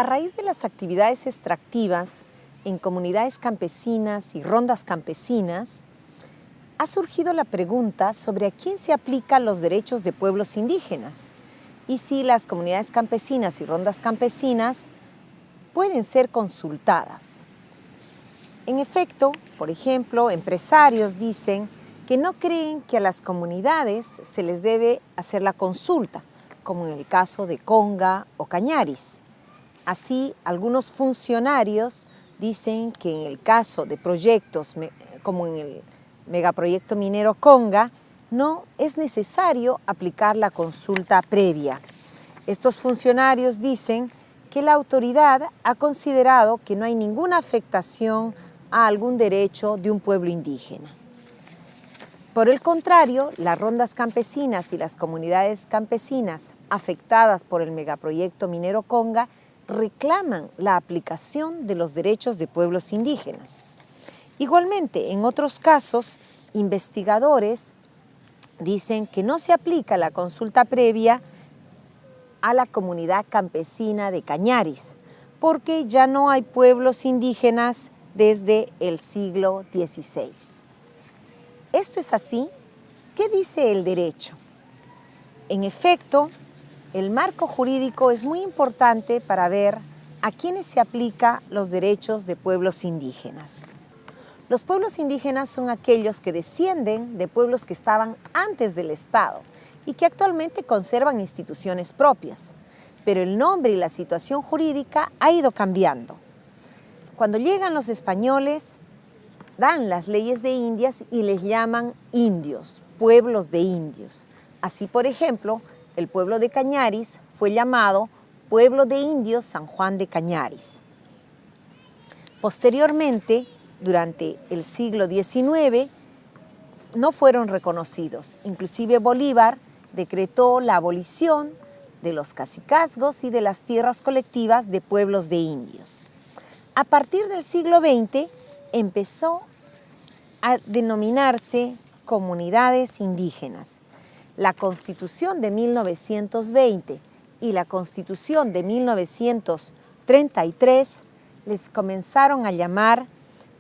A raíz de las actividades extractivas en comunidades campesinas y rondas campesinas, ha surgido la pregunta sobre a quién se aplican los derechos de pueblos indígenas y si las comunidades campesinas y rondas campesinas pueden ser consultadas. En efecto, por ejemplo, empresarios dicen que no creen que a las comunidades se les debe hacer la consulta, como en el caso de Conga o Cañaris. Así, algunos funcionarios dicen que en el caso de proyectos como en el megaproyecto minero Conga, no es necesario aplicar la consulta previa. Estos funcionarios dicen que la autoridad ha considerado que no hay ninguna afectación a algún derecho de un pueblo indígena. Por el contrario, las rondas campesinas y las comunidades campesinas afectadas por el megaproyecto minero Conga reclaman la aplicación de los derechos de pueblos indígenas. Igualmente, en otros casos, investigadores dicen que no se aplica la consulta previa a la comunidad campesina de Cañaris, porque ya no hay pueblos indígenas desde el siglo XVI. ¿Esto es así? ¿Qué dice el derecho? En efecto, el marco jurídico es muy importante para ver a quiénes se aplican los derechos de pueblos indígenas. Los pueblos indígenas son aquellos que descienden de pueblos que estaban antes del Estado y que actualmente conservan instituciones propias, pero el nombre y la situación jurídica ha ido cambiando. Cuando llegan los españoles, dan las leyes de Indias y les llaman indios, pueblos de indios. Así, por ejemplo, el pueblo de Cañaris fue llamado Pueblo de Indios San Juan de Cañaris. Posteriormente, durante el siglo XIX, no fueron reconocidos. Inclusive Bolívar decretó la abolición de los cacicazgos y de las tierras colectivas de pueblos de indios. A partir del siglo XX empezó a denominarse comunidades indígenas. La Constitución de 1920 y la Constitución de 1933 les comenzaron a llamar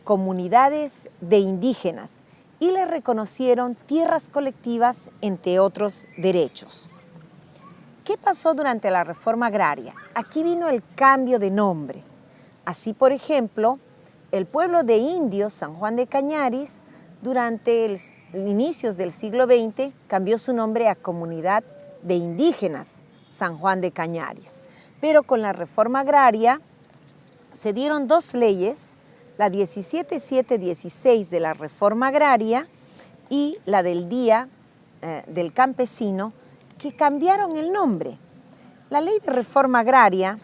comunidades de indígenas y les reconocieron tierras colectivas, entre otros derechos. ¿Qué pasó durante la reforma agraria? Aquí vino el cambio de nombre. Así, por ejemplo, el pueblo de indios San Juan de Cañaris, durante los inicios del siglo XX, cambió su nombre a Comunidad de Indígenas San Juan de Cañaris. Pero con la reforma agraria se dieron dos leyes, la 17716 de la reforma agraria y la del Día del Campesino, que cambiaron el nombre. La ley de reforma agraria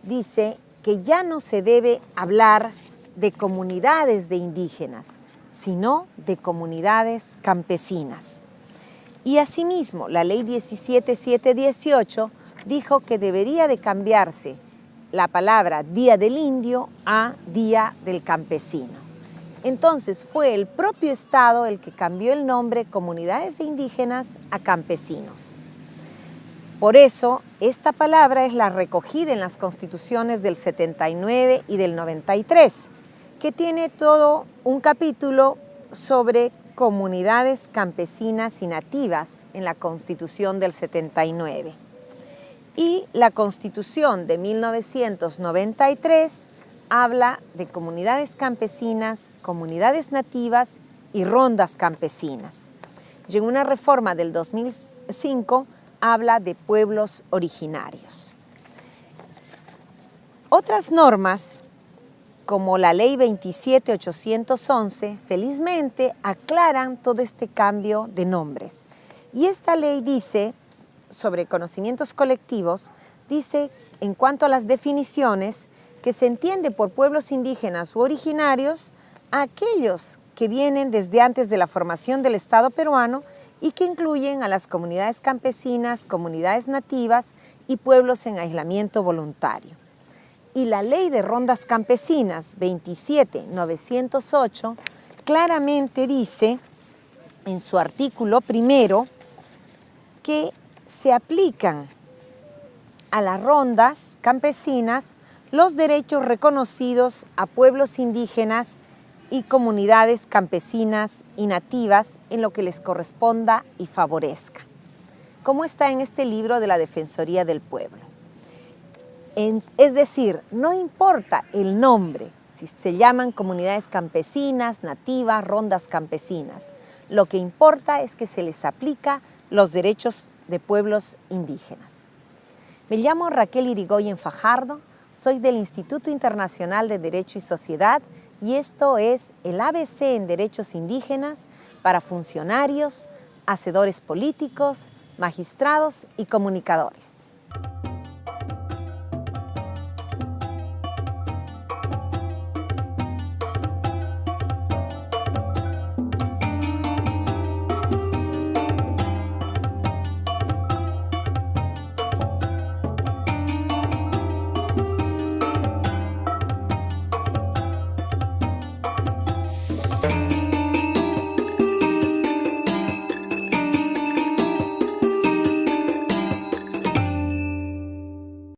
dice que ya no se debe hablar de comunidades de indígenas, sino de comunidades campesinas. Y asimismo, la ley 17718 dijo que debería de cambiarse la palabra Día del Indio a Día del Campesino. Entonces fue el propio Estado el que cambió el nombre comunidades de indígenas a campesinos. Por eso, esta palabra es la recogida en las constituciones del 79 y del 93, que tiene todo un capítulo sobre comunidades campesinas y nativas en la Constitución del 79. Y la Constitución de 1993 habla de comunidades campesinas, comunidades nativas y rondas campesinas. Y en una reforma del 2005 habla de pueblos originarios. Otras normas, como la Ley 27811, felizmente aclaran todo este cambio de nombres. Y esta ley dice, sobre conocimientos colectivos, dice en cuanto a las definiciones que se entiende por pueblos indígenas u originarios a aquellos que vienen desde antes de la formación del Estado peruano y que incluyen a las comunidades campesinas, comunidades nativas y pueblos en aislamiento voluntario. Y la Ley de Rondas Campesinas 27908 claramente dice en su artículo primero que se aplican a las rondas campesinas los derechos reconocidos a pueblos indígenas y comunidades campesinas y nativas en lo que les corresponda y favorezca, como está en este libro de la Defensoría del Pueblo. Es decir, no importa el nombre, si se llaman comunidades campesinas, nativas, rondas campesinas, lo que importa es que se les aplica los derechos de pueblos indígenas. Me llamo Raquel Irigoyen Fajardo, soy del Instituto Internacional de Derecho y Sociedad y esto es el ABC en Derechos Indígenas para funcionarios, hacedores políticos, magistrados y comunicadores.